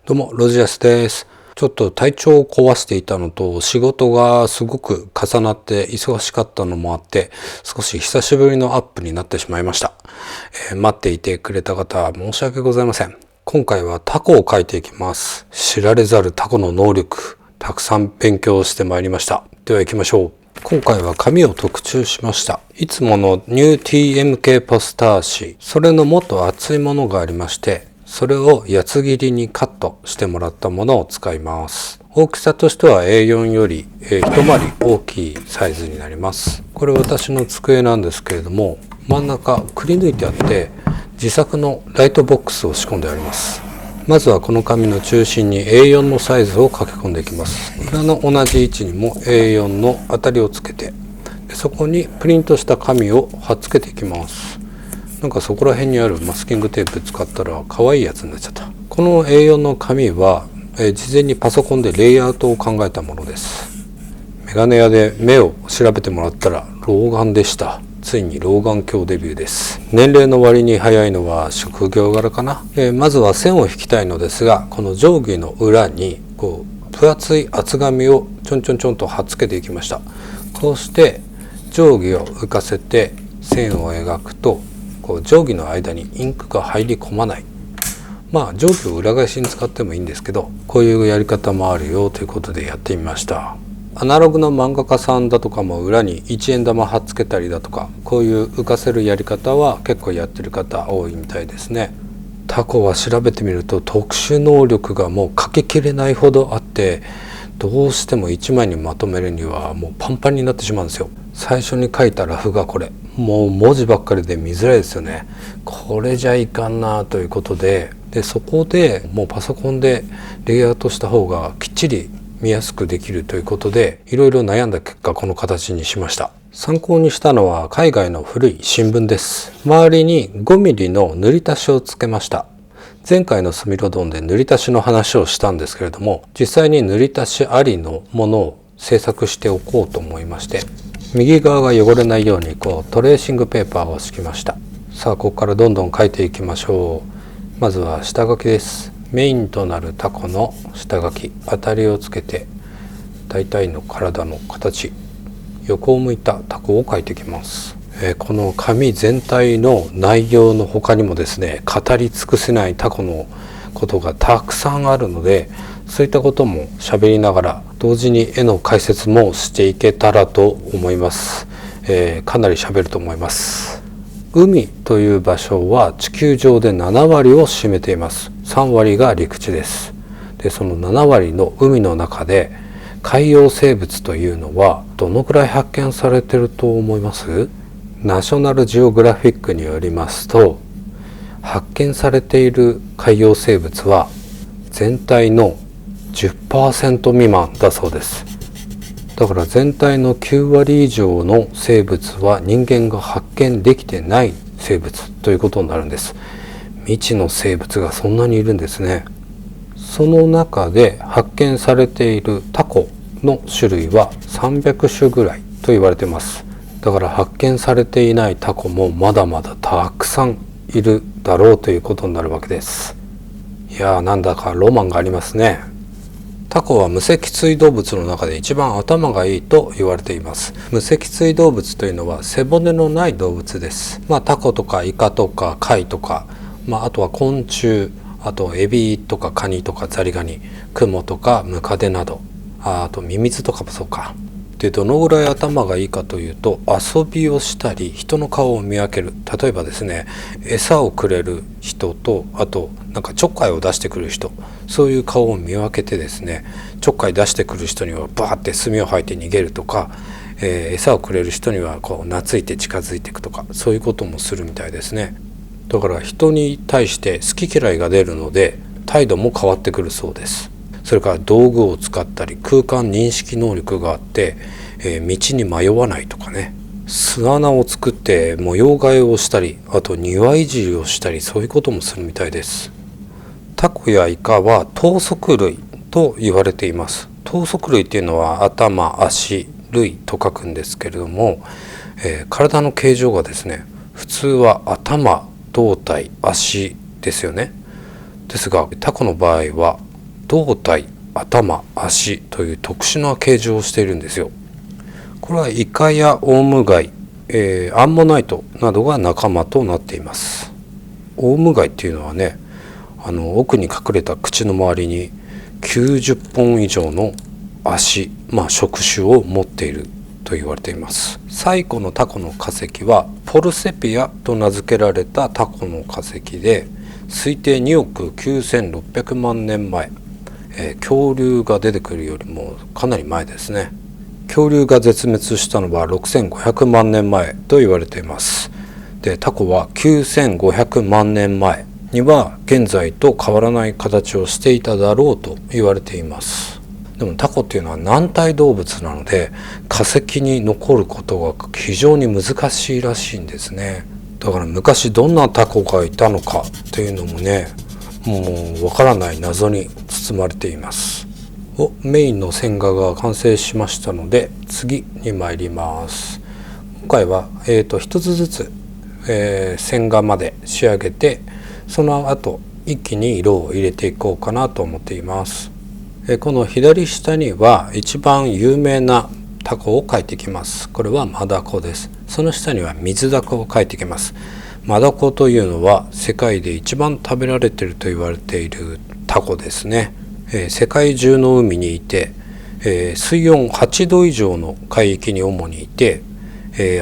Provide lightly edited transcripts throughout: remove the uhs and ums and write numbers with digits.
どうも、ロジアスです。ちょっと体調を壊していたのと、仕事がすごく重なって忙しかったのもあって、少し久しぶりのアップになってしまいました。待っていてくれた方、申し訳ございません。今回はタコを描いていきます。知られざるタコの能力、たくさん勉強してまいりました。では行きましょう。今回は紙を特注しました。いつものニュー TMK ポスター紙、それのもっと厚いものがありまして、それを八つ切りにカットしてもらったものを使います。大きさとしては A4 より一回り大きいサイズになります。これ私の机なんですけれども、真ん中くり抜いてあって自作のライトボックスを仕込んであります。まずはこの紙の中心に A4 のサイズを書き込んでいきます。裏の同じ位置にも A4 の当たりをつけて、そこにプリントした紙を貼っつけていきます。なんかそこら辺にあるマスキングテープ使ったら可愛いやつになっちゃった。この A4 の紙は、事前にパソコンでレイアウトを考えたものです。メガネ屋で目を調べてもらったら老眼でした。ついに老眼鏡デビューです。年齢の割に早いのは職業柄かな。まずは線を引きたいのですが、この定規の裏に分厚い厚紙をちょんちょんちょんと貼っつけていきました。こうして定規を浮かせて線を描くと、定規の間にインクが入り込まない。定規を裏返しに使ってもいいんですけど、こういうやり方もあるよということでやってみました。アナログの漫画家さんだとかも裏に1円玉貼っつけたりだとか、こういう浮かせるやり方は結構やってる方多いみたいですね。タコは調べてみると特殊能力がもう書ききれないほどあって、どうしても1枚にまとめるにはもうパンパンになってしまうんですよ。最初に書いたラフがこれ、もう文字ばっかりで見づらいですよね。これじゃいかんなということで、そこでもうパソコンでレイアウトした方がきっちり見やすくできるということで、いろいろ悩んだ結果この形にしました。参考にしたのは海外の古い新聞です。周りに5ミリの塗り足しをつけました。前回のスミロドンで塗り足しの話をしたんですけれども、実際に塗り足しありのものを制作しておこうと思いまして、右側が汚れないようにトレーシングペーパーを敷きました。さあここからどんどん描いていきましょう。まずは下書きです。メインとなるタコの下書き、当たりをつけて大体の体の形、横を向いたタコを描いていきます。この紙全体の内容の他にもですね、語り尽くせないタコのことがたくさんあるので、そういったことも喋りながら同時に絵の解説もしていけたらと思います。かなり喋ると思います。海という場所は地球上で7割を占めています。3割が陸地です。で、その7割の海の中で海洋生物というのはどのくらい発見されてると思います？ナショナルジオグラフィックによりますと、発見されている海洋生物は全体の 10% 未満だそうです。だから全体の9割以上の生物は人間が発見できてない生物ということになるんです。未知の生物がそんなにいるんですね。その中で発見されているタコの種類は300種ぐらいと言われています。だから発見されていないタコもまだまだたくさんいるだろうということになるわけです。いやー、なんだかロマンがありますね。タコは無脊椎動物の中で一番頭がいいと言われています。無脊椎動物というのは背骨のない動物です。タコとかイカとか貝とか、あとは昆虫、あとエビとかカニとかザリガニ、クモとかムカデなど、あとミミズとかもそうか。で、どのぐらい頭がいいかというと、遊びをしたり人の顔を見分ける。例えばですね、餌をくれる人と、あとちょっかいを出してくる人、そういう顔を見分けてですね、ちょっかい出してくる人にはバーって墨を吐いて逃げるとか、餌をくれる人には懐いて近づいていくとか、そういうこともするみたいですね。だから人に対して好き嫌いが出るので態度も変わってくるそうです。それから道具を使ったり空間認識能力があって、道に迷わないとかね、巣穴を作って模様替えをしたり、あと庭いじりをしたり、そういうこともするみたいです。タコやイカは頭足類と言われています。頭足類っていうのは頭、足、類と書くんですけれども、体の形状がですね、普通は頭、胴体、足ですよね。ですがタコの場合は胴体、頭、足という特殊な形状をしているんですよ。これはイカやオウムガイ、アンモナイトなどが仲間となっています。オウムガイっていうのはね、奥に隠れた口の周りに90本以上の足、触手を持っていると言われています。最古のタコの化石はポルセピアと名付けられたタコの化石で、推定2億9600万年前、恐竜が出てくるよりもかなり前ですね。恐竜が絶滅したのは6500万年前と言われています。で、タコは9500万年前には現在と変わらない形をしていただろうと言われています。でもタコっていうのは軟体動物なので、化石に残ることが非常に難しいらしいんですね。だから昔どんなタコがいたのかっていうのもね、もうわからない謎に包まれています。メインの線画が完成しましたので、次に参ります。今回は一つずつ、線画まで仕上げて、その後一気に色を入れていこうかなと思っています。この左下には一番有名なタコを描いていきます。これはマダコです。その下には水ダコを描いていきます。マダコというのは世界で一番食べられていると言われているタコですね。世界中の海にいて、水温8度以上の海域に主にいて、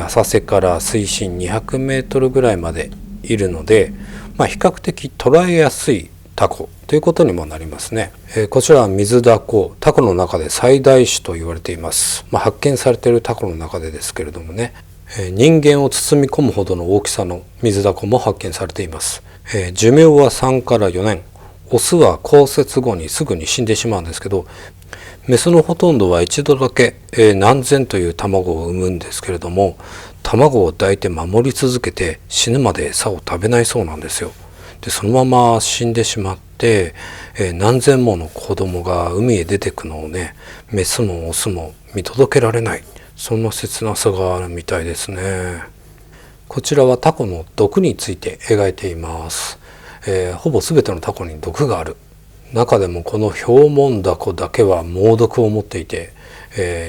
浅瀬から水深200メートルぐらいまでいるので、比較的捉えやすいタコということにもなりますね。こちらは水ダコ、タコの中で最大種と言われています。発見されているタコの中でですけれどもね、人間を包み込むほどの大きさの水ダコも発見されています。寿命は3から4年。オスは交接後にすぐに死んでしまうんですけど、メスのほとんどは一度だけ、何千という卵を産むんですけれども、卵を抱いて守り続けて死ぬまで餌を食べないそうなんですよ。で、そのまま死んでしまって、何千もの子供が海へ出てくのをね、メスもオスも見届けられない、そんな切なさがあるみたいですね。こちらはタコの毒について描いています。ほぼ全てのタコに毒がある。中でもこのヒョウモンダコだけは猛毒を持っていて、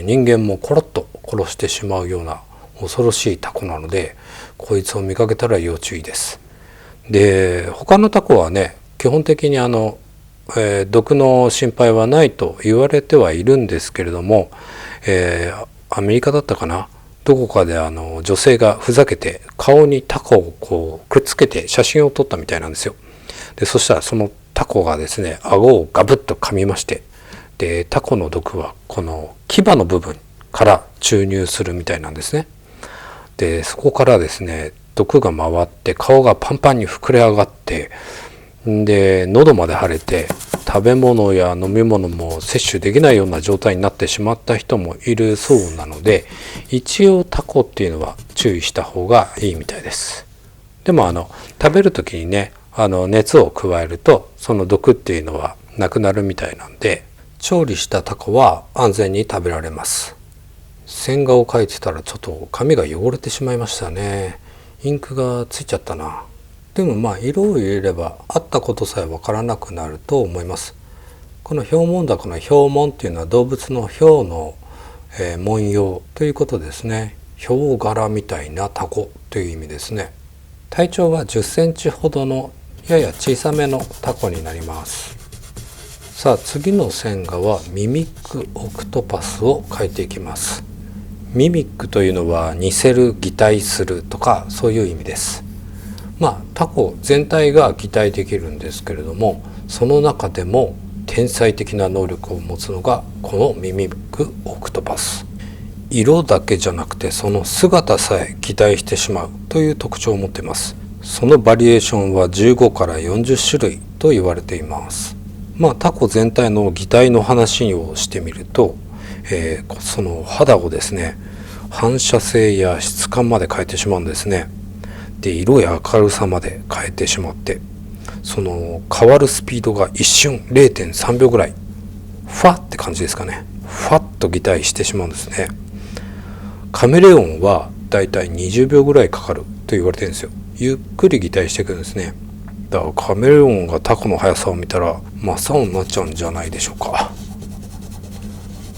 人間もコロッと殺してしまうような恐ろしいタコなので、こいつを見かけたら要注意です。で、他のタコはね、基本的に毒の心配はないと言われてはいるんですけれども、アメリカだったかな、どこかで女性がふざけて顔にタコをこうくっつけて写真を撮ったみたいなんですよ。で、そしたらそのタコがですね、顎をガブッと噛みまして、で、タコの毒はこの牙の部分から注入するみたいなんですね。で、そこからですね、毒が回って顔がパンパンに膨れ上がって、で、喉まで腫れて食べ物や飲み物も摂取できないような状態になってしまった人もいるそうなので、一応タコっていうのは注意した方がいいみたいです。でも食べる時にね、熱を加えるとその毒っていうのはなくなるみたいなんで、調理したタコは安全に食べられます。線画を描いてたらちょっと紙が汚れてしまいましたね。インクがついちゃったな。でも色を入れればあったことさえわからなくなると思います。このヒョウモンダコのヒョウモンっていうのは動物のヒョウの、文様ということですね。ヒョウ柄みたいなタコという意味ですね。体長は10センチほどのやや小さめのタコになります。さあ、次の線画はミミックオクトパスを描いていきます。ミミックというのは似せる、擬態するとかそういう意味です。タコ全体が擬態できるんですけれども、その中でも天才的な能力を持つのがこのミミックオクトパス。色だけじゃなくてその姿さえ擬態してしまうという特徴を持っています。そのバリエーションは15から40種類と言われています。タコ全体の擬態の話をしてみると、その肌をですね、反射性や質感まで変えてしまうんですね。で、色や明るさまで変えてしまって、その変わるスピードが一瞬 0.3 秒ぐらい、ファって感じですかね、ファッと擬態してしまうんですね。カメレオンはだいたい20秒ぐらいかかると言われてるんですよ。ゆっくり擬態していくんですね。だからカメレオンがタコの速さを見たら真っ青になっちゃうんじゃないでしょうか。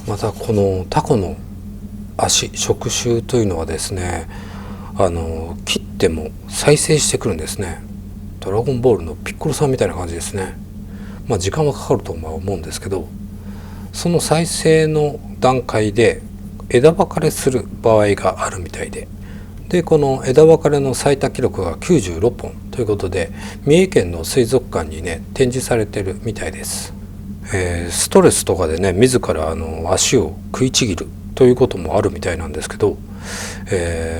またこのタコの足、触手というのはですね、切っても再生してくるんですね。ドラゴンボールのピッコロさんみたいな感じですね。時間はかかると思うんですけど、その再生の段階で枝分かれする場合があるみたいで、この枝分かれの最多記録が96本ということで、三重県の水族館にね展示されてるみたいです。ストレスとかでね自ら足を食いちぎるということもあるみたいなんですけど、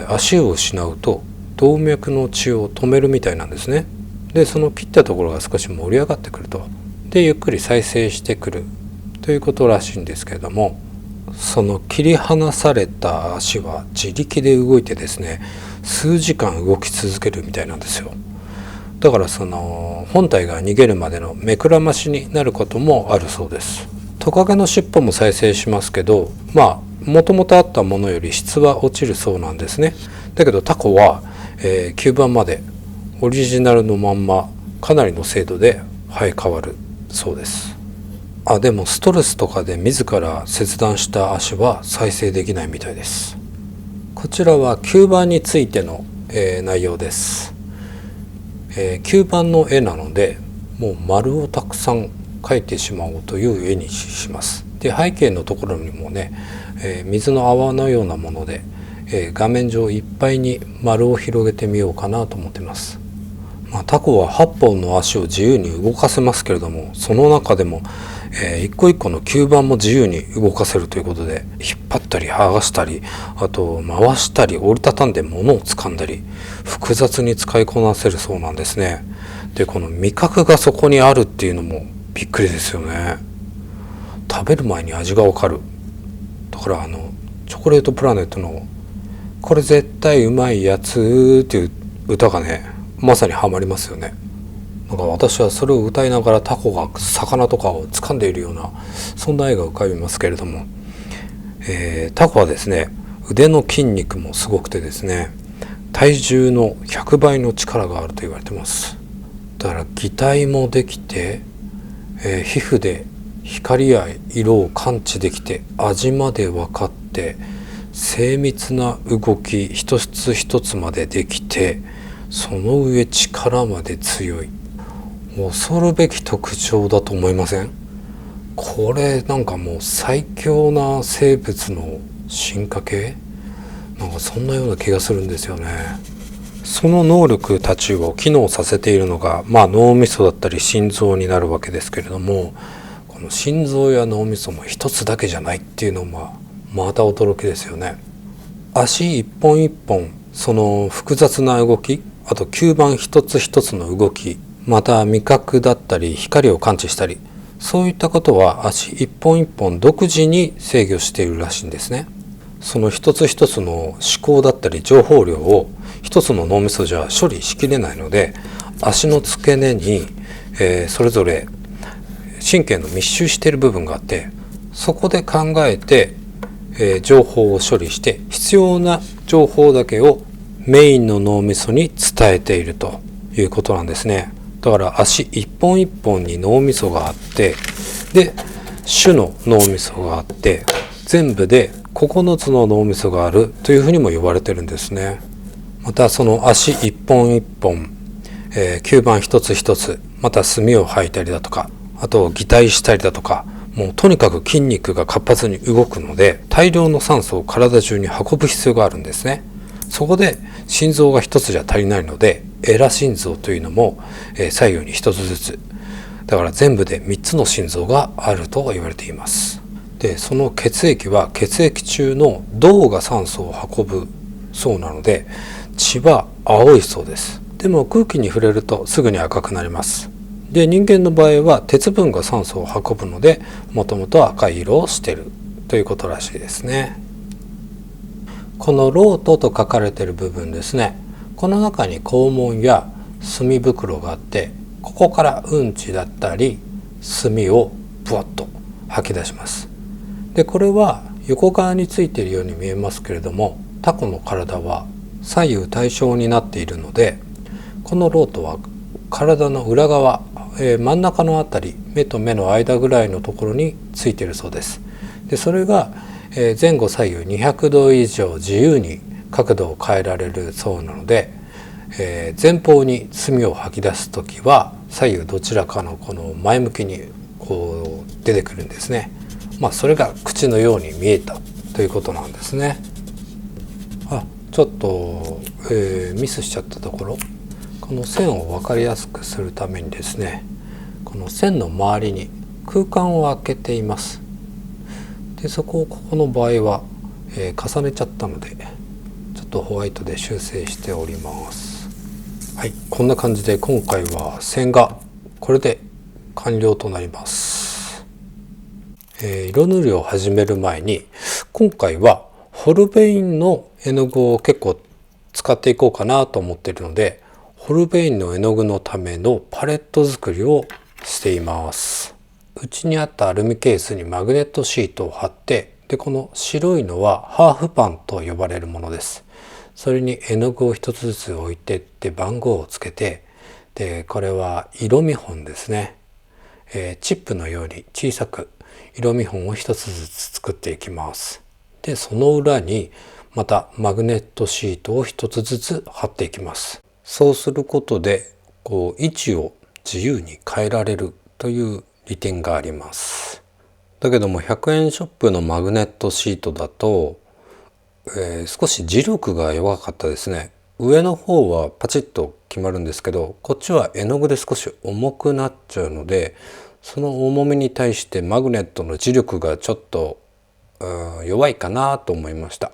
足を失うと動脈の血を止めるみたいなんですね。でその切ったところが少し盛り上がってくると、でゆっくり再生してくるということらしいんですけれども、その切り離された足は自力で動いてですね、数時間動き続けるみたいなんですよ。だからその本体が逃げるまでの目くらましになることもあるそうです。トカゲの尻尾も再生しますけど、もともとあったものより質は落ちるそうなんですね。だけどタコは、吸盤までオリジナルのまんまかなりの精度で生え変わるそうです。でもストレスとかで自ら切断した足は再生できないみたいです。こちらは吸盤についての、内容です。吸盤の絵なのでもう丸をたくさん描いてしまおうという絵にします。で背景のところにもね、水の泡のようなもので、画面上いっぱいに丸を広げてみようかなと思ってます。タコは8本の足を自由に動かせますけれども、その中でも、一個一個の吸盤も自由に動かせるということで、引っ張ったり剥がしたり、あと回したり折りたたんで物を掴んだり複雑に使いこなせるそうなんですね。でこの味覚がそこにあるっていうのもびっくりですよね。食べる前に味がわかる。だからチョコレートプラネットのこれ絶対うまいやつっていう歌がねまさにハマりますよね。なんか私はそれを歌いながらタコが魚とかを掴んでいるようなそんな絵が浮かびますけれども、タコはですね腕の筋肉もすごくてですね、体重の100倍の力があると言われてます。だから擬態もできて、皮膚で光や色を感知できて味まで分かって精密な動き一つ一つまでできて、その上力まで強い。恐るべき特徴だと思いません？これなんかもう最強な生物の進化系？なんかそんなような気がするんですよね。その能力たちを機能させているのが、脳みそだったり心臓になるわけですけれども、この心臓や脳みそも一つだけじゃないっていうのもまた驚きですよね。足一本一本その複雑な動き、あと吸盤一つ一つの動き、また味覚だったり光を感知したり、そういったことは足一本一本独自に制御しているらしいんですね。その一つ一つの思考だったり情報量を一つの脳みそじゃ処理しきれないので、足の付け根に、それぞれ神経の密集している部分があって、そこで考えて、情報を処理して必要な情報だけをメインの脳みそに伝えているということなんですね。だから足一本一本に脳みそがあって、で種の脳みそがあって、全部で9つの脳みそがあるというふうにも呼ばれてるんですね。またその足一本一本、吸盤一つ一つ、また墨を吐いたりだとか、あと擬態したりだとか、もうとにかく筋肉が活発に動くので大量の酸素を体中に運ぶ必要があるんですね。そこで心臓が一つじゃ足りないのでエラ心臓というのも左右に一つずつ、だから全部で3つの心臓があると言われています。でその血液は血液中の銅が酸素を運ぶそうなので血は青いそうです。でも空気に触れるとすぐに赤くなります。で人間の場合は鉄分が酸素を運ぶのでもともと赤い色をしているということらしいですね。このロートと書かれている部分ですね、この中に肛門や墨袋があって、ここからうんちだったり墨をブワッと吐き出します。でこれは横側についているように見えますけれども、タコの体は左右対称になっているので、このロートは体の裏側、真ん中のあたり、目と目の間ぐらいのところについているそうです。でそれが、前後左右200度以上自由に角度を変えられるそうなので、前方に墨を吐き出す時は左右どちらかのこの前向きにこう出てくるんですね。それが口のように見えたということなんですね。ちょっと、ミスしちゃったところ、この線を分かりやすくするためにですね、この線の周りに空間を空けています。でそこをここの場合は、重ねちゃったのでちょっとホワイトで修正しております。はい、こんな感じで今回は線画これで完了となります。色塗りを始める前に今回はホルベインの絵の具を結構使っていこうかなと思っているので、ホルベインの絵の具のためのパレット作りをしています。うちにあったアルミケースにマグネットシートを貼って、でこの白いのはハーフパンと呼ばれるものです。それに絵の具を一つずつ置いてって番号をつけて、でこれは色見本ですね。チップのように小さく色見本を一つずつ作っていきます。でその裏にまたマグネットシートを一つずつ貼っていきます。そうすることでこう位置を自由に変えられるという利点があります。だけども100円ショップのマグネットシートだと、少し磁力が弱かったですね。上の方はパチッと決まるんですけど、こっちは絵の具で少し重くなっちゃうので、その重みに対してマグネットの磁力がちょっと弱いかなと思いました。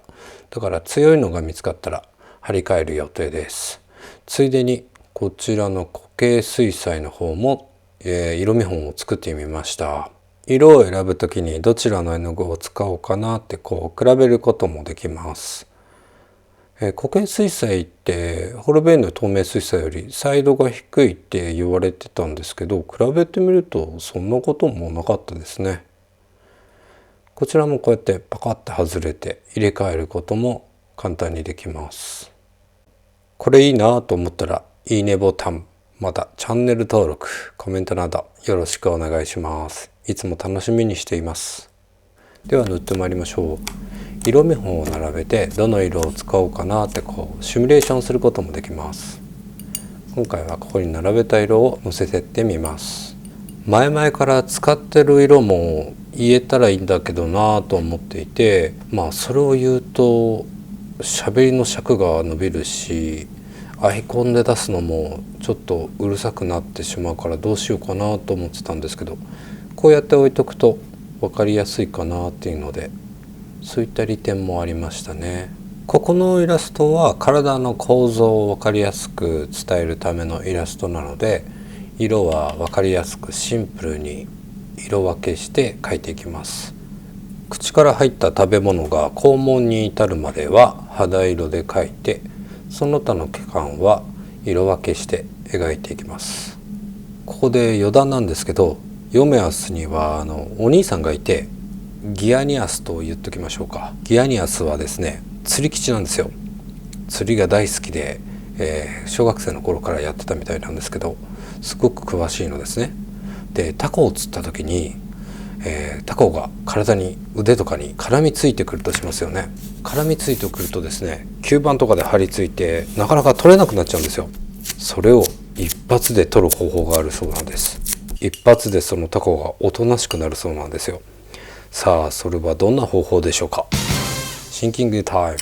だから強いのが見つかったら貼り替える予定です。ついでにこちらの固形水彩の方も、色見本を作ってみました。色を選ぶときにどちらの絵の具を使おうかなってこう比べることもできます。固形水彩ってホルベインの透明水彩より彩度が低いって言われてたんですけど、比べてみるとそんなこともなかったですね。こちらもこうやってパカッと外れて入れ替えることも簡単にできます。これいいなと思ったらいいねボタン、またチャンネル登録、コメントなどよろしくお願いします。いつも楽しみにしています。では塗ってまいりましょう。色見本を並べてどの色を使おうかなってこうシミュレーションすることもできます。今回はここに並べた色をのせてってみます。前々から使ってる色も言えたらいいんだけどなと思っていて、それを言うと喋りの尺が伸びるし、アイコンで出すのもちょっとうるさくなってしまうからどうしようかなと思ってたんですけど、こうやって置いとくと分かりやすいかなっていうので、そういった利点もありましたね。ここのイラストは体の構造を分かりやすく伝えるためのイラストなので、色は分かりやすくシンプルに色分けして描いていきます。口から入った食べ物が肛門に至るまでは肌色で描いて、その他の期間は色分けして描いていきます。ここで余談なんですけど、ヨメアスにはお兄さんがいて、ギアニアスと言っときましょうか。ギアニアスはですね、釣り基地なんですよ。釣りが大好きで、小学生の頃からやってたみたいなんですけど、すごく詳しいのですね。でタコを釣った時に、タコが体に腕とかに絡みついてくるとしますよね。絡みついてくるとですね、吸盤とかで張り付いてなかなか取れなくなっちゃうんですよ。それを一発で取る方法があるそうなんです。一発でそのタコがおとなしくなるそうなんですよ。さあそれはどんな方法でしょうか。シンキングタイ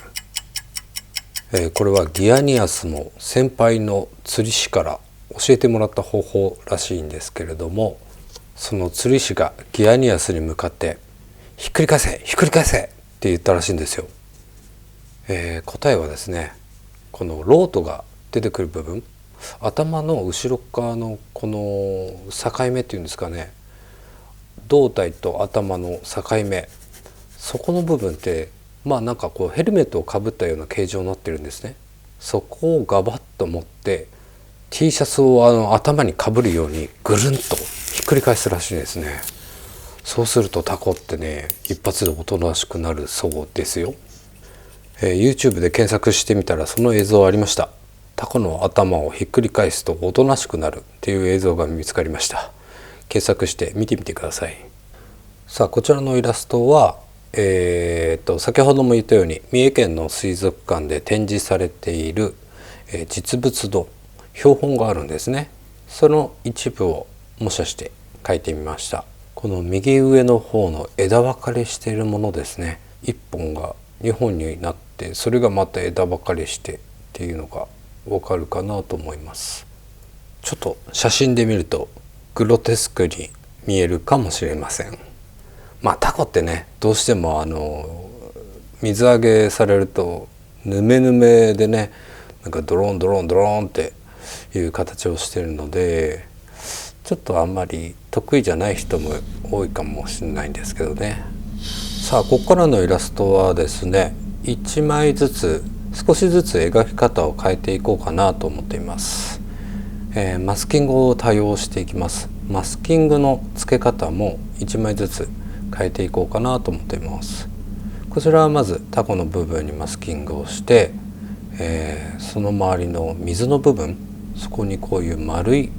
ム。これはギアニアスの先輩の釣り師から教えてもらった方法らしいんですけれども、その釣り師がギアニアスに向かってひっくり返せひっくり返せって言ったらしいんですよ。答えはですね、このロートが出てくる部分、頭の後ろ側のこの境目っていうんですかね、胴体と頭の境目、そこの部分ってなんかこうヘルメットをかぶったような形状になってるんですね。そこをガバッと持って T シャツを頭にかぶるようにぐるんとひっくり返すらしいですね。そうするとタコってね、一発でおとなしくなるそうですよ。YouTube で検索してみたらその映像ありました。タコの頭をひっくり返すとおとなしくなるっていう映像が見つかりました。検索して見てみてください。さあこちらのイラストは先ほども言ったように三重県の水族館で展示されている、実物の標本があるんですね。その一部を模写して描いてみました。この右上の方の枝分かれしているものですね。1本が2本になってそれがまた枝分かれしてっていうのがわかるかなと思います。ちょっと写真で見るとグロテスクに見えるかもしれません。タコってねどうしても水揚げされるとヌメヌメでねなんかドロンドロンドロンっていう形をしているのでちょっとあんまり得意じゃない人も多いかもしれないんですけどね。さあここからのイラストはですね1枚ずつ少しずつ描き方を変えていこうかなと思っています。マスキングを多用していきます。マスキングの付け方も1枚ずつ変えていこうかなと思っています。こちらはまずタコの部分にマスキングをして、その周りの水の部分そこにこういう丸い、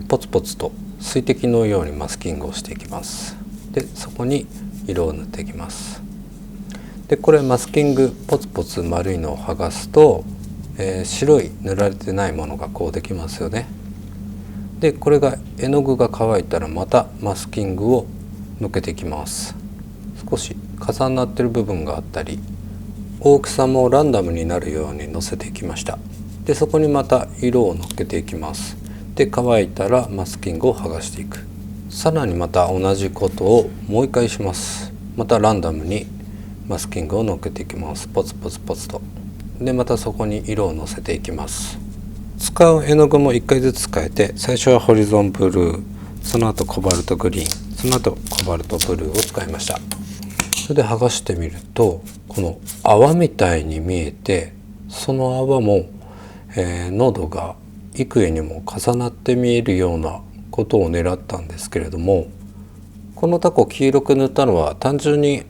ポツポツと水滴のようにマスキングをしていきます。でそこに色を塗っていきます。でこれマスキングポツポツ丸いのを剥がすと、白い塗られてないものがこうできますよね。でこれが絵の具が乾いたらまたマスキングをのっけていきます。少し重なっている部分があったり大きさもランダムになるようにのせていきました。でそこにまた色をのっけていきます。で乾いたらマスキングを剥がしていく。さらにまた同じことをもう一回します。またランダムにマスキングをのっけていきます。ポツポツポツと。でまたそこに色をのせていきます。使う絵の具も1回ずつ変えて最初はホリゾンブルー、その後コバルトグリーン、その後コバルトブルーを使いました。それで剥がしてみるとこの泡みたいに見えてその泡も、濃が幾重にも重なって見えるようなことを狙ったんですけれどもこのタコ黄色く塗ったのは単純に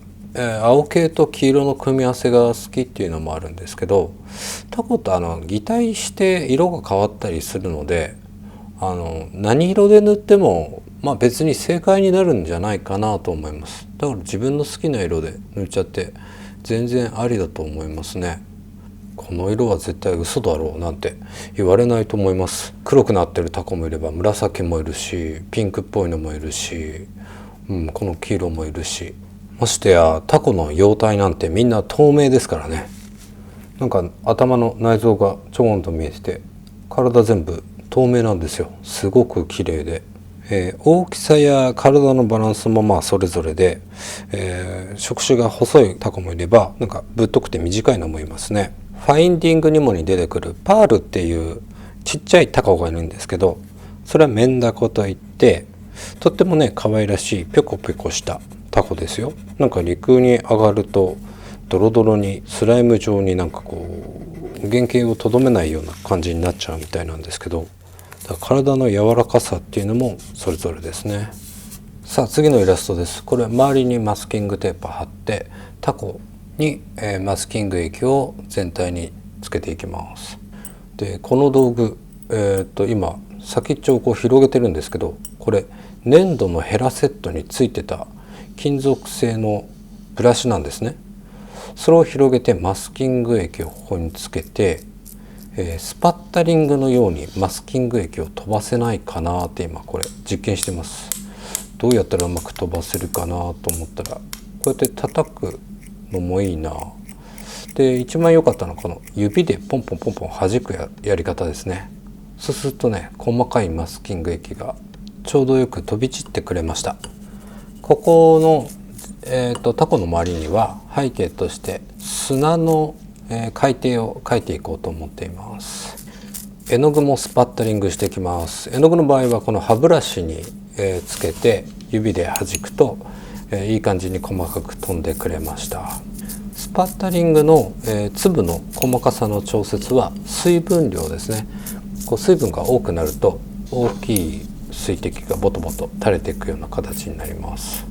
青系と黄色の組み合わせが好きっていうのもあるんですけどタコって擬態して色が変わったりするので何色で塗っても別に正解になるんじゃないかなと思います。だから自分の好きな色で塗っちゃって全然ありだと思いますね。この色は絶対嘘だろうなんて言われないと思います。黒くなってるタコもいれば紫もいるしピンクっぽいのもいるし、この黄色もいるしましてやタコの容体なんてみんな透明ですからね。なんか頭の内臓がちょこんと見えてて体全部透明なんですよ。すごく綺麗で、大きさや体のバランスもそれぞれで、触手が細いタコもいればなんかぶっとくて短いのもいますね。ファインディングにもに出てくるパールっていうちっちゃいタコがいるんですけどそれはメンダコといってとってもね可愛らしいぴょこぴょこしたタコですよ。なんか陸に上がるとドロドロにスライム状になんかこう原型をとどめないような感じになっちゃうみたいなんですけど体の柔らかさっていうのもそれぞれですね。さあ次のイラストです。これ周りにマスキングテープ貼ってタコに、マスキング液を全体につけていきます。でこの道具、今先っちょをこう広げてるんですけどこれ粘土のヘラセットについてた金属製のブラシなんですね。それを広げてマスキング液をここにつけて、スパッタリングのようにマスキング液を飛ばせないかなって今これ実験してます。どうやったらうまく飛ばせるかなと思ったらこうやって叩くのもいいな。で一番良かったのはこの指でポンポンポンポン弾くやり方ですね。そうするとね細かいマスキング液がちょうどよく飛び散ってくれました。ここの、タコの周りには背景として砂の、海底を描いていこうと思っています。絵の具もスパッタリングしていきます。絵の具の場合はこの歯ブラシに、つけて指で弾くと、いい感じに細かく飛んでくれました。スパッタリングの、粒の細かさの調節は水分量ですね。こう水分が多くなると大きい水滴がボトボト垂れていくような形になります。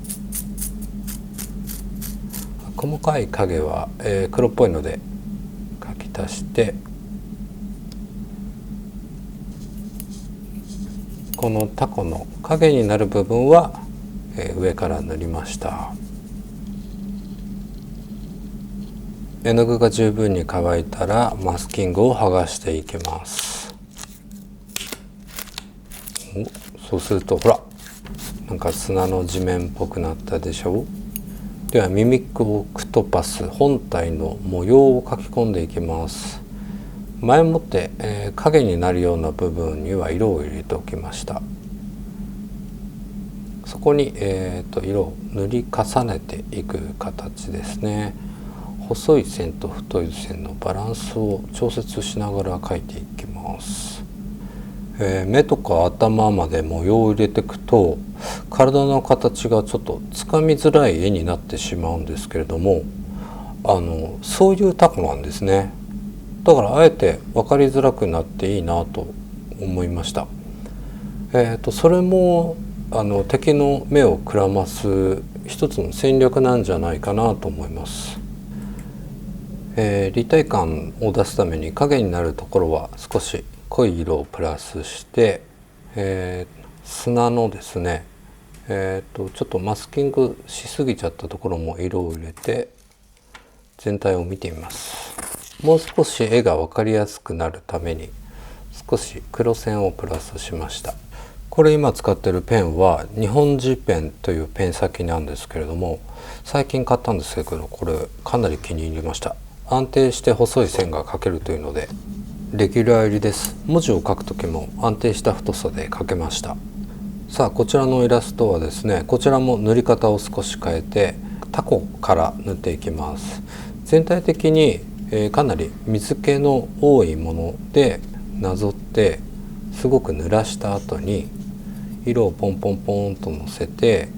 細かい影は、黒っぽいので描き足してこのタコの影になる部分は、上から塗りました。絵の具が十分に乾いたらマスキングを剥がしていきます。そうするとほら、なんか砂の地面っぽくなったでしょう。ではミミックオクトパス本体の模様を描き込んでいきます。前もって、影になるような部分には色を入れておきました。そこに、色を塗り重ねていく形ですね。細い線と太い線のバランスを調節しながら描いていきます。目とか頭まで模様を入れていくと体の形がちょっとつかみづらい絵になってしまうんですけれども、そういうタコなんですね。だからあえて分かりづらくなっていいなと思いました。それも敵の目をくらます一つの戦略なんじゃないかなと思います。立体感を出すために影になるところは少し濃い色をプラスして、砂のですね、ちょっとマスキングしすぎちゃったところも色を入れて全体を見てみます。もう少し絵が分かりやすくなるために少し黒線をプラスしました。これ今使ってるペンは日本字ペンというペン先なんですけれども、最近買ったんですけどこれかなり気に入りました。安定して細い線が描けるというのでレギュラー入りです。文字を書くときも安定した太さで書けました。さあこちらのイラストはですね、こちらも塗り方を少し変えてタコから塗っていきます。全体的に、かなり水気の多いものでなぞってすごく濡らした後に色をポンポンポンとのせて、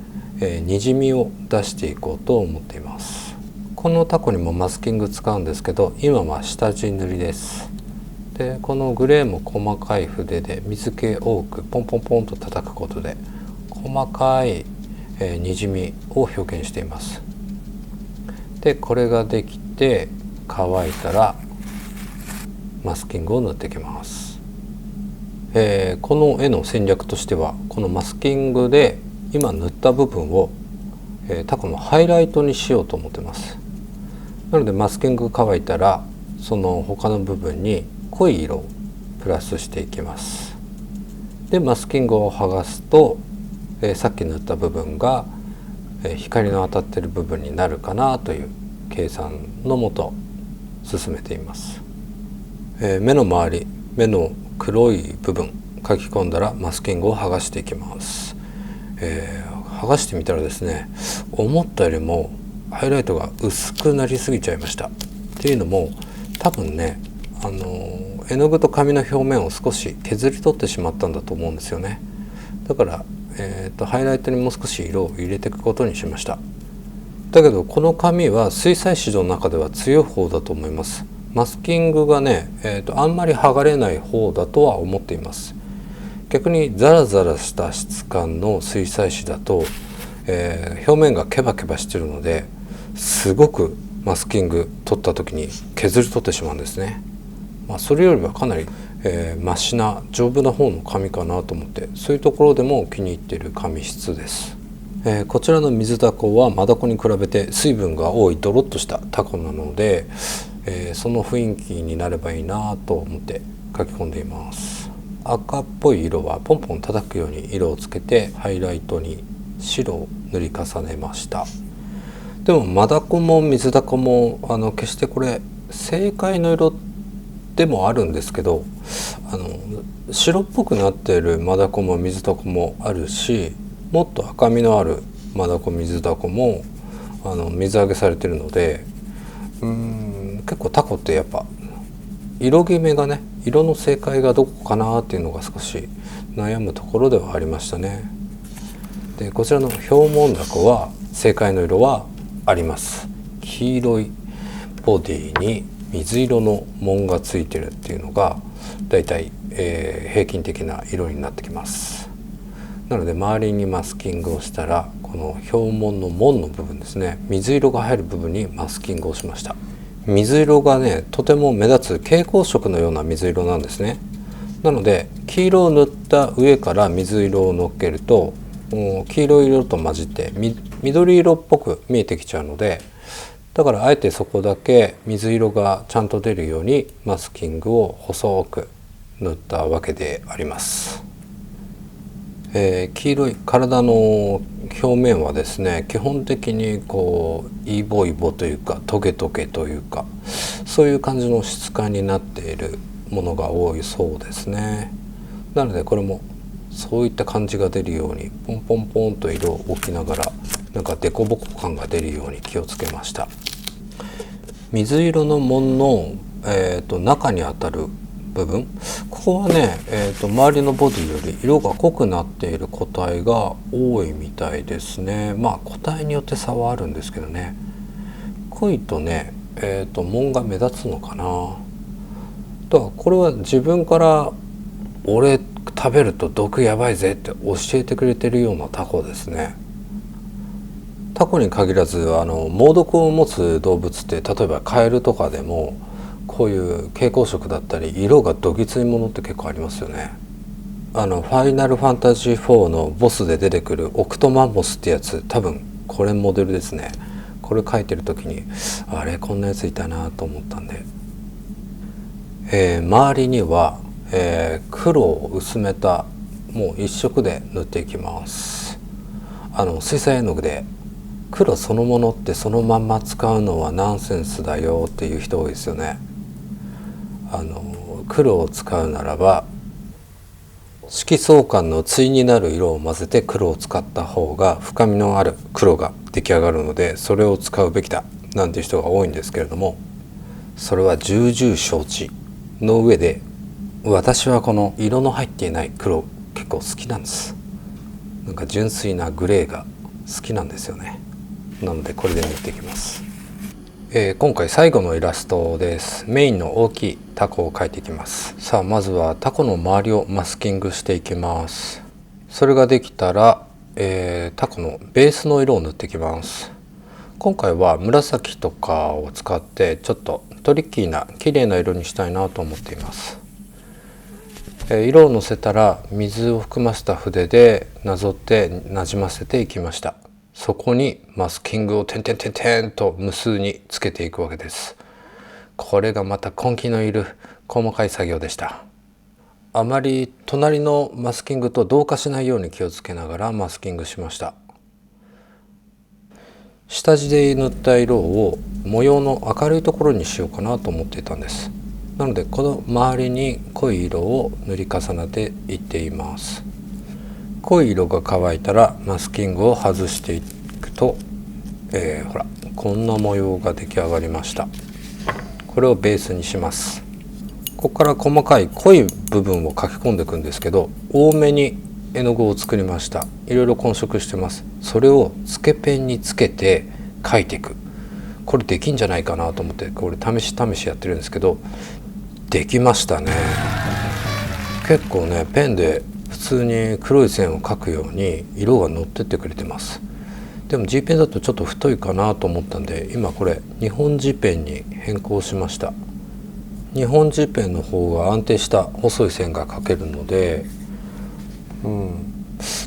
にじみを出していこうと思っています。このタコにもマスキング使うんですけど、今は下地塗りです。でこのグレーも細かい筆で水気多くポンポンポンと叩くことで細かい、にじみを表現しています。でこれができて乾いたらマスキングを塗っていきます。この絵の戦略としてはこのマスキングで今塗った部分を、タコのハイライトにしようと思ってます。なのでマスキング乾いたらその他の部分に濃い色をプラスしていきます。でマスキングを剥がすと、さっき塗った部分が、光の当たっている部分になるかなという計算のもと進めています。目の周り、目の黒い部分書き込んだらマスキングを剥がしていきます。剥がしてみたらですね、思ったよりもハイライトが薄くなりすぎちゃいました。っていうのも多分ね、絵の具と紙の表面を少し削り取ってしまったんだと思うんですよね。だから、ハイライトにもう少し色を入れていくことにしました。だけどこの紙は水彩紙の中では強い方だと思います。マスキングがね、あんまり剥がれない方だとは思っています。逆にザラザラした質感の水彩紙だと、表面がケバケバしてるのですごくマスキング取った時に削り取ってしまうんですね。それよりはかなり、マシな丈夫な方の紙かなと思って、そういうところでも気に入っている紙質です。こちらの水ダコはマダコに比べて水分が多いドロッとしたタコなので、その雰囲気になればいいなと思って書き込んでいます。赤っぽい色はポンポン叩くように色をつけてハイライトに白を塗り重ねました。でもマダコも水ダコも決してこれ正解の色でもあるんですけど、白っぽくなっているマダコも水ダコもあるし、もっと赤みのあるマダコ水ダコも水揚げされているので、結構タコってやっぱ色決めがね、色の正解がどこかなっていうのが少し悩むところではありましたね。でこちらのヒョウモンダコは正解の色はあります。黄色いボディに水色の紋がついてるっていうのがだいたい平均的な色になってきます。なので周りにマスキングをしたらこの表紋の紋の部分ですね、水色が入る部分にマスキングをしました。水色がねとても目立つ蛍光色のような水色なんですね。なので黄色を塗った上から水色をのっけると黄色い色と混じって緑色っぽく見えてきちゃうので、だからあえてそこだけ水色がちゃんと出るようにマスキングを細く塗ったわけであります。黄色い体の表面はですね、基本的にこうイボイボというかトゲトゲというか、そういう感じの質感になっているものが多いそうですね。なのでこれもそういった感じが出るようにポンポンポンと色を置きながら、なんかデコボコ感が出るように気をつけました。水色の門の、中にあたる部分、ここはね、周りのボディより色が濃くなっている個体が多いみたいですね。まあ個体によって差はあるんですけどね、濃いとね、紋が目立つのかな。だからこれは自分から俺食べると毒やばいぜって教えてくれてるようなタコですね。タコに限らず猛毒を持つ動物って、例えばカエルとかでもこういう蛍光色だったり色がどぎついものって結構ありますよね。ファイナルファンタジー4のボスで出てくるオクトマンモスってやつ、多分これモデルですね。これ描いてる時にあれこんなやついたなと思ったんで、周りには、黒を薄めたもう一色で塗っていきます。水彩絵の具で黒そのものってそのまんま使うのはナンセンスだよっていう人多いですよね。黒を使うならば色相関の対になる色を混ぜて黒を使った方が深みのある黒が出来上がるので、それを使うべきだなんていう人が多いんですけれども、それは重々承知の上で、私はこの色の入っていない黒結構好きなんです。なんか純粋なグレーが好きなんですよね。なのでこれで塗っていきます。今回最後のイラストです。メインの大きいタコを描いていきます。さあまずはタコの周りをマスキングしていきます。それができたら、タコのベースの色を塗っていきます。今回は紫とかを使ってちょっとトリッキーな綺麗な色にしたいなと思っています。色をのせたら水を含ませた筆でなぞってなじませていきました。そこにマスキングを点々点々と無数につけていくわけです。これがまた根気のいる細かい作業でした。あまり隣のマスキングと同化しないように気をつけながらマスキングしました。下地で塗った色を模様の明るいところにしようかなと思っていたんです。なのでこの周りに濃い色を塗り重ねていっています。濃い色が乾いたらマスキングを外していくと、ほらこんな模様が出来上がりました。これをベースにします。ここから細かい濃い部分を描き込んでいくんですけど、多めに絵の具を作りました。いろいろ混色してます。それをつけペンにつけて描いていく。これできんじゃないかなと思ってこれ試しやってるんですけど、できましたね。結構ねペンで普通に黒い線を描くように色が乗ってってくれてます。でも G ペンだとちょっと太いかなと思ったんで、今これ日本字ペンに変更しました。日本字ペンの方が安定した細い線が描けるので、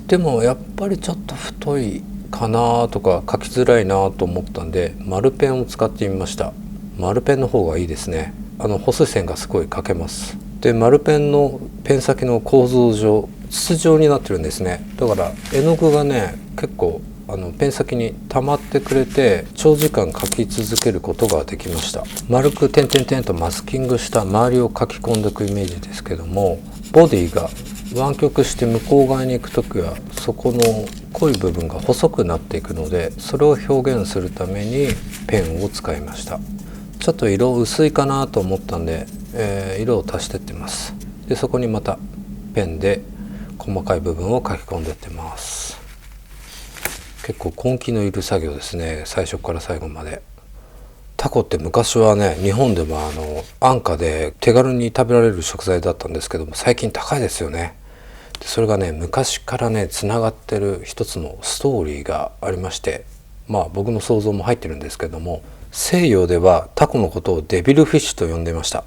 でもやっぱりちょっと太いかなとか描きづらいなと思ったんで丸ペンを使ってみました。丸ペンの方がいいですね。細い線がすごい描けます。で丸ペンのペン先の構造上筒状になってるんですね。だから絵の具がね結構ペン先に溜まってくれて長時間描き続けることができました。丸く点々点とマスキングした周りを描き込んでいくイメージですけども、ボディが湾曲して向こう側に行く時はそこの濃い部分が細くなっていくので、それを表現するためにペンを使いました。ちょっと色薄いかなと思ったんで、色を足してってます。でそこにまたペンで細かい部分を書き込んでってます。結構根気のいる作業ですね、最初から最後まで。タコって昔はね日本でも安価で手軽に食べられる食材だったんですけども、最近高いですよね。でそれがね昔からねつながってる一つのストーリーがありまして、僕の想像も入ってるんですけども、西洋ではタコのことをデビルフィッシュと呼んでいました。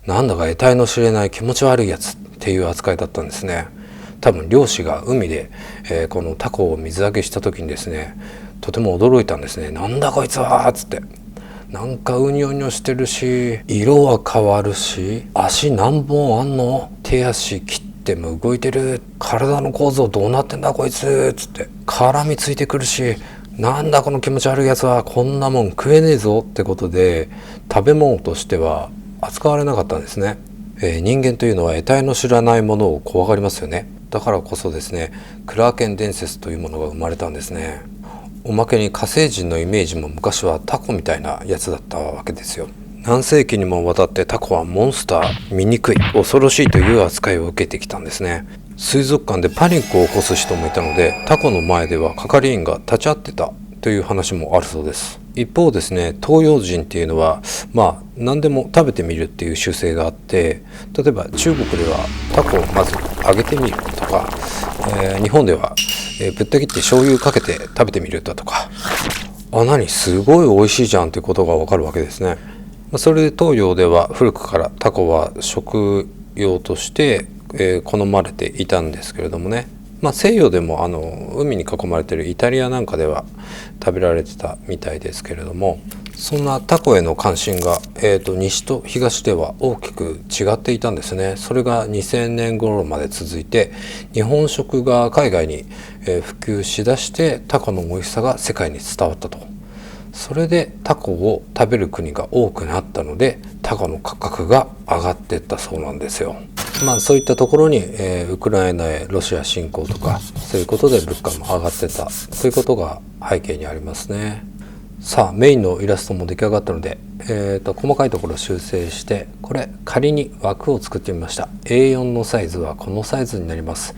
なんだか得体の知れない気持ち悪いやつっていう扱いだったんですね。多分漁師が海で、このタコを水揚げした時にですね、とても驚いたんですね。なんだこいつはっつって。なんかうにょうにょしてるし、色は変わるし、足何本あんの、手足切っても動いてる、体の構造どうなってんだこいつっつって、絡みついてくるし、なんだこの気持ち悪いやつは、こんなもん食えねえぞってことで食べ物としては扱われなかったんですね。人間というのは得体の知らないものを怖がりますよね。だからこそですね、クラーケン伝説というものが生まれたんですね。おまけに火星人のイメージも昔はタコみたいなやつだったわけですよ。何世紀にもわたってタコはモンスター、醜い、恐ろしいという扱いを受けてきたんですね。水族館でパニックを起こす人もいたので、タコの前では係員が立ち会ってたという話もあるそうです。一方ですね、東洋人っていうのは何でも食べてみるっていう習性があって、例えば中国ではタコをまず揚げてみるとか、日本ではぶった切って醤油かけて食べてみるだとか、何すごい美味しいじゃんっていうことがわかるわけですね。それで東洋では古くからタコは食用として、好まれていたんですけれどもね、西洋でも海に囲まれているイタリアなんかでは食べられてたみたいですけれども、そんなタコへの関心が、西と東では大きく違っていたんですね。それが2000年頃まで続いて、日本食が海外に、普及しだしてタコの美味しさが世界に伝わったと。それでタコを食べる国が多くなったので、タコの価格が上がっていったそうなんですよ。そういったところに、ウクライナへロシア侵攻とか、そういうことで物価も上がってたということが背景にありますね。さあメインのイラストも出来上がったので、細かいところを修正して、これ仮に枠を作ってみました。 A4 のサイズはこのサイズになります。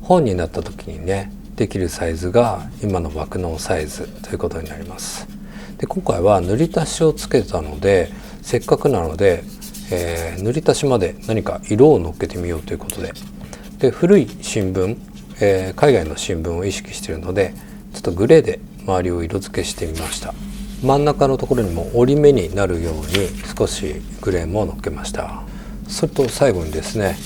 本になった時にね、できるサイズが今の枠のサイズということになります。で今回は塗り足しをつけたので、せっかくなので、塗り足しまで何か色をのっけてみようということで、古い新聞、海外の新聞を意識しているので、ちょっとグレーで周りを色付けしてみました。真ん中のところにも折り目になるように少しグレーものっけました。それと最後にですね、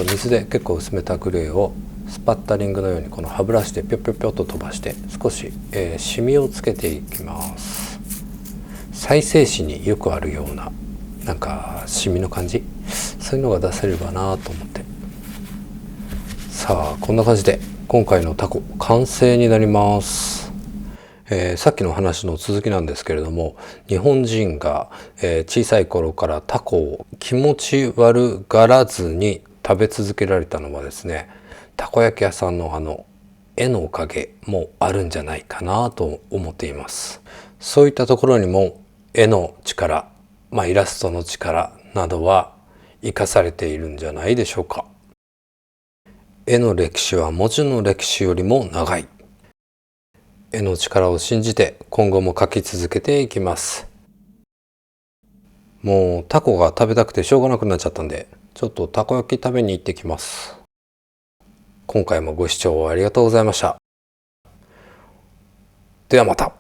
水で結構薄めたグレーをスパッタリングのようにこの歯ブラシでピョピョピョと飛ばして少し、シミをつけていきます。再生紙によくあるようななんかシミの感じ、そういうのが出せればなと思って。さあこんな感じで今回のタコ完成になります。さっきの話の続きなんですけれども、日本人が、小さい頃からタコを気持ち悪がらずに食べ続けられたのはですね、たこ焼き屋さんの絵のおかげもあるんじゃないかなと思っています。そういったところにも絵の力、イラストの力などは生かされているんじゃないでしょうか。絵の歴史は文字の歴史よりも長い。絵の力を信じて今後も描き続けていきます。もうタコが食べたくてしょうがなくなっちゃったんで、ちょっとたこ焼き食べに行ってきます。今回もご視聴ありがとうございました。ではまた。